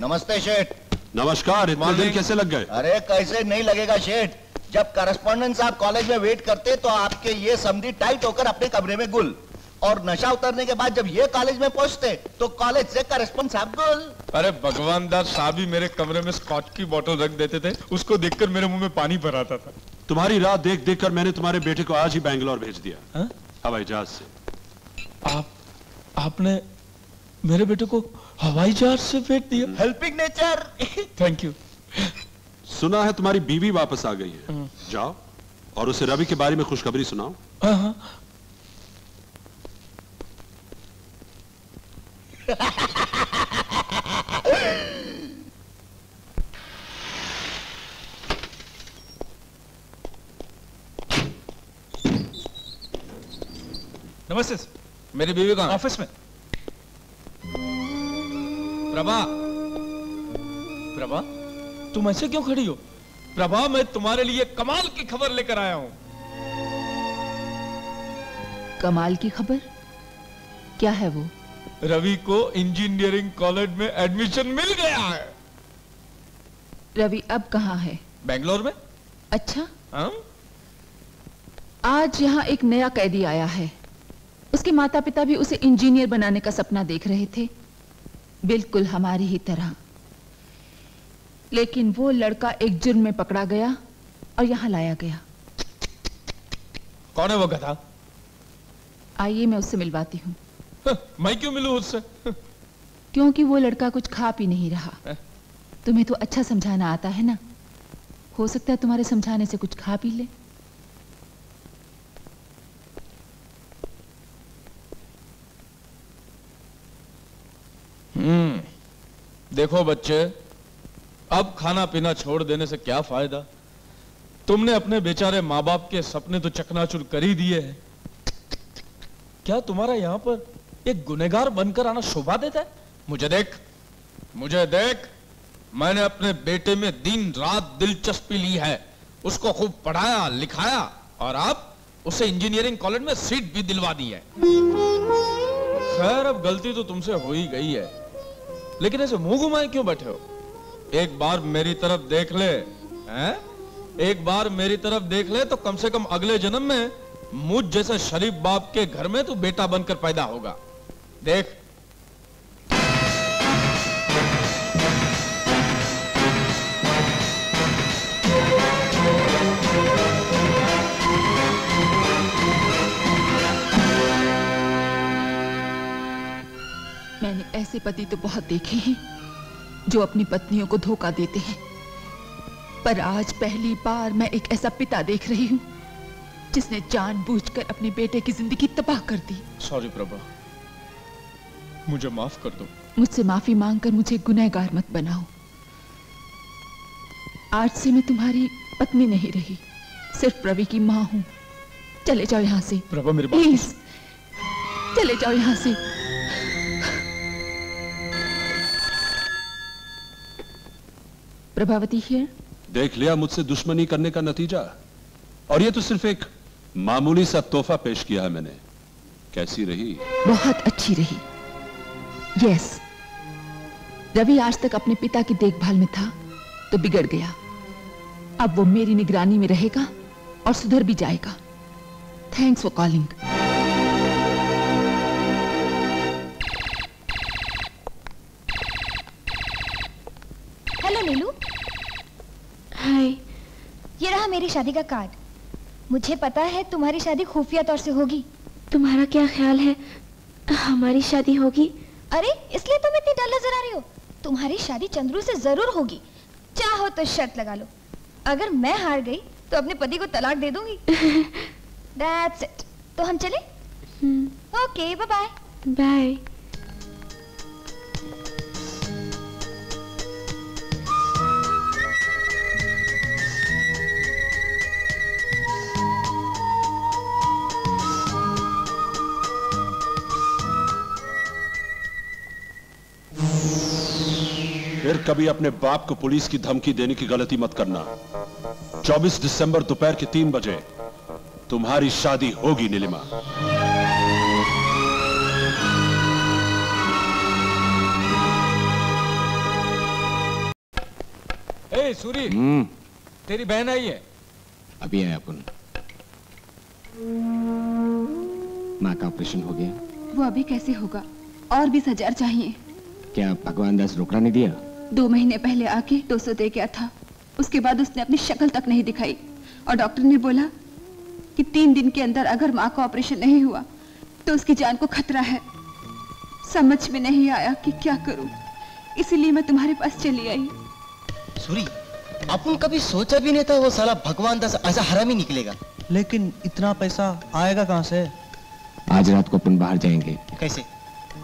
नमस्ते शेठ। नमस्कार। इतने दिन कैसे लग गए? अरे कैसे नहीं लगेगा शेठ, जब करस्पॉन्डेंट साहब कॉलेज में वेट करते तो आपके ये समधी टाइट होकर अपने कमरे में गुल, और नशा उतरने के बाद जब ये कॉलेज में पहुंचते तो कॉलेज से करस्पॉन्डेंट साहब गुल। अरे भगवान दास साहब ही मेरे कमरे में स्कॉच की बोतल रख देते थे, उसको देखकर मेरे मुंह में पानी भर आता था। तुम्हारी राह देख देख कर मैंने तुम्हारे बेटे को आज ही बैंगलोर भेज दिया हवाई जहाज से। आपने मेरे बेटे को हवाई जहाज से भेज दिया? Helping nature. Thank you. सुना है तुम्हारी बीवी वापस आ गई है, जाओ और उसे रवि के बारे में खुशखबरी सुनाओ। हाँ। नमस्ते। मेरी बीवी कहाँ? ऑफिस में। प्रभा, प्रभा, तुम ऐसे क्यों खड़ी हो? प्रभा, मैं तुम्हारे लिए कमाल की खबर लेकर आया हूं। कमाल की खबर? क्या है वो? रवि को इंजीनियरिंग कॉलेज में एडमिशन मिल गया है। रवि अब कहाँ है? बेंगलोर में। अच्छा। हाँ? आज यहाँ एक नया कैदी आया है। उसके माता पिता भी उसे इंजीनियर बनाने का सपना देख रहे थे, बिल्कुल हमारी ही तरह। लेकिन वो लड़का एक जुर्म में पकड़ा गया और यहाँ लाया गया। कौन है वो गधा? आइए मैं उससे मिलवाती हूँ। मैं क्यों मिलूं उससे? क्योंकि वो लड़का कुछ खा पी नहीं रहा। तुम्हें तो अच्छा समझाना आता है ना, हो सकता है तुम्हारे समझाने से कुछ खा पी ले। देखो बच्चे, अब खाना पीना छोड़ देने से क्या फायदा? तुमने अपने बेचारे माँ बाप के सपने तो चकनाचूर कर ही दिए हैं। क्या तुम्हारा यहाँ पर एक गुनहगार बनकर आना शोभा देता है? मुझे देख, मैंने अपने बेटे में दिन रात दिलचस्पी ली है, उसको खूब पढ़ाया लिखाया और अब उसे इंजीनियरिंग कॉलेज में सीट भी दिलवा दी है। खैर, अब गलती तो तुमसे हो ही गई है, लेकिन ऐसे मुंह घुमाए क्यों बैठे हो? एक बार मेरी तरफ देख ले, हैं? एक बार मेरी तरफ देख ले तो कम से कम अगले जन्म में मुझ जैसे शरीफ बाप के घर में तू बेटा बनकर पैदा होगा। देख। मैंने ऐसे पति तो बहुत देखे हैं जो अपनी पत्नियों को धोखा देते हैं, पर आज पहली बार मैं एक ऐसा पिता देख रही हूँ जिसने जानबूझकर अपने बेटे की जिंदगी तबाह कर दी। सॉरी प्रभा, मुझे माफ कर दो। मुझसे माफी मांगकर मुझे गुनहगार मत बनाओ। आज से मैं तुम्हारी पत्नी नहीं रही, सिर्फ रवि की माँ हूँ। चले जाओ यहाँ से। प्रभा मेरी बात प्लीज चले जाओ यहाँ से। प्रभावती हियर। देख लिया मुझसे दुश्मनी करने का नतीजा, और ये तो सिर्फ एक मामूली सा तोहफा पेश किया है मैंने। कैसी रही? बहुत अच्छी रही। यस, रवि आज तक अपने पिता की देखभाल में था तो बिगड़ गया। अब वो मेरी निगरानी में रहेगा और सुधर भी जाएगा। Thanks for calling. हेलो नीलू। हाय। ये रहा मेरी शादी का कार्ड। मुझे पता है तुम्हारी शादी खुफिया तौर से होगी। तुम्हारा क्या ख्याल है, हमारी शादी होगी? अरे इसलिए तुम इतनी डल नजर आ रही हो। तुम्हारी शादी चंद्रू से जरूर होगी। चाहो तो शर्त लगा लो, अगर मैं हार गई तो अपने पति को तलाक दे दूंगी। That's it. तो हम चले? Okay, bye bye. बाय। फिर कभी अपने बाप को पुलिस की धमकी देने की गलती मत करना। 24 दिसंबर दोपहर के 3 बजे तुम्हारी शादी होगी नीलिमा। ए सूरी, तेरी बहन आई है। अभी आया अपन। माँ का ऑपरेशन हो गया। वो अभी कैसे होगा? और 20,000 चाहिए। क्या भगवान दास रोकड़ा नहीं दिया? 2 महीने पहले आके 200 दे गया था। उसके बाद उसने अपनी शक्ल तक नहीं दिखाई और डॉक्टर ने बोला कि 3 दिन के अंदर अगर माँ का ऑपरेशन नहीं हुआ तो उसकी जान को खतरा है। समझ में नहीं आया कि क्या करूं, इसीलिए मैं तुम्हारे पास चली आई। सूरी, अपन कभी सोचा भी नहीं था वो साला भगवान दास ऐसा हरामी निकलेगा। लेकिन इतना पैसा आएगा कहाँ से? आज रात को अपन बाहर जाएंगे। कैसे?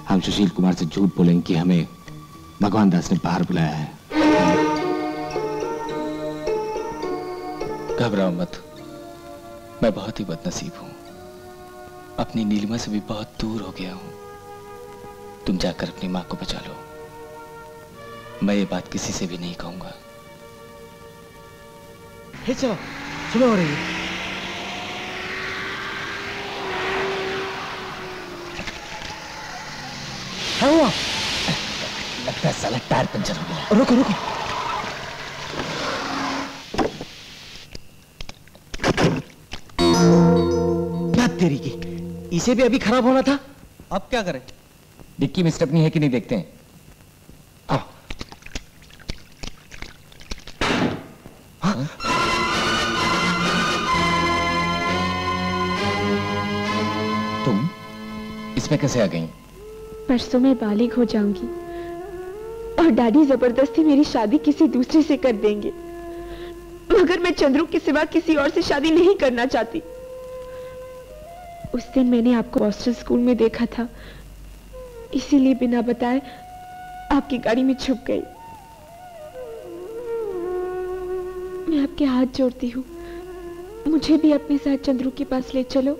हम सुशील कुमार से झूठ बोलेंगे कि हमें भगवान दास ने बाहर बुलाया है। घबराओ मत, मैं बहुत ही बदनसीब हूं। अपनी नीलिमा से भी बहुत दूर हो गया हूं। तुम जाकर अपनी मां को बचा लो। मैं ये बात किसी से भी नहीं कहूंगा। चलो, सुबह हो रही है। क्या हुआ? लगता है साला टायर पंचर हो गया। रुको रुको। क्या तेरी की, इसे भी अभी खराब होना था। अब क्या करें? डिक्की में स्टेपनी है कि नहीं देखते हैं। तुम इसमें कैसे आ गई? परसों मैं बालिग हो जाऊंगी और डैडी जबरदस्ती मेरी शादी किसी दूसरे से कर देंगे, मगर मैं चंद्रू के सिवा किसी और से शादी नहीं करना चाहती। उस दिन मैंने आपको हॉस्टल स्कूल में देखा था, इसीलिए बिना बताए आपकी गाड़ी में छुप गई। मैं आपके हाथ जोड़ती हूँ, मुझे भी अपने साथ चंद्रू के पास ले चलो।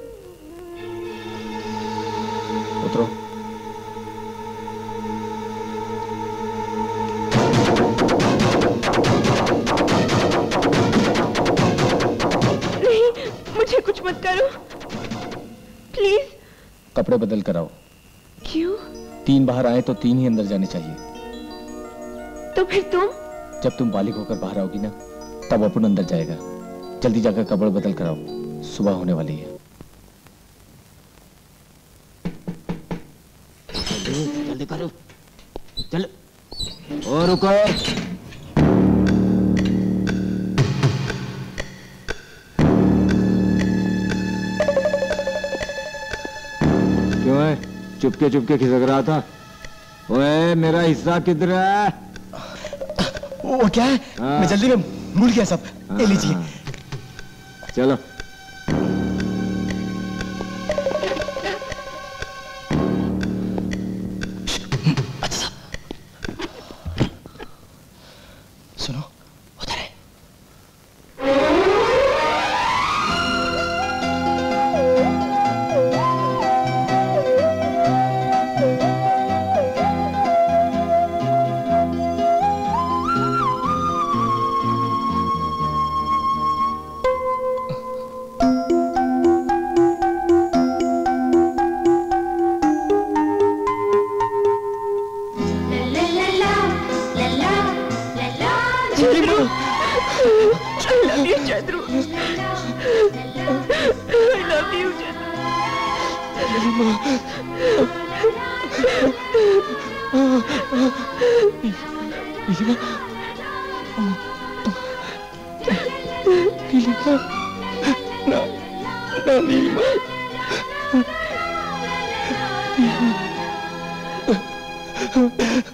उतरो। नहीं, मुझे कुछ मत करो प्लीज। कपड़े बदल कर आओ। क्यों? 3 बाहर आए तो 3 ही अंदर जाने चाहिए। तो फिर तुम? जब तुम बालिग होकर बाहर आओगी ना, तब अपन अंदर जाएगा। जल्दी जाकर कपड़े बदल कर आओ, सुबह होने वाली है। जल्दी करो, चलो। और रुको। क्यों है? चुपके चुपके खिसक रहा था। ओए, मेरा हिस्सा किधर है? वो क्या है? मैं जल्दी में भूल गया सब। ये लीजिए। चलो। अच्छा, सुनो, उधर है।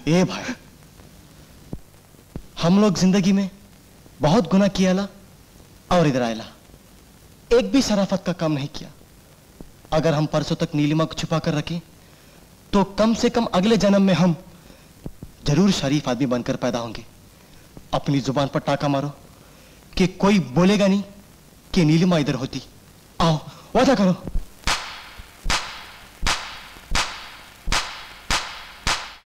ए भाई, हम लोग जिंदगी में बहुत गुनाह किया ला और इधर आयला, एक भी शराफत का काम नहीं किया। अगर हम परसों तक नीलिमा को छुपा कर रखें तो कम से कम अगले जन्म में हम जरूर शरीफ आदमी बनकर पैदा होंगे। अपनी जुबान पर टाका मारो कि कोई बोलेगा नहीं कि नीलिमा इधर होती। आओ, वादा करो।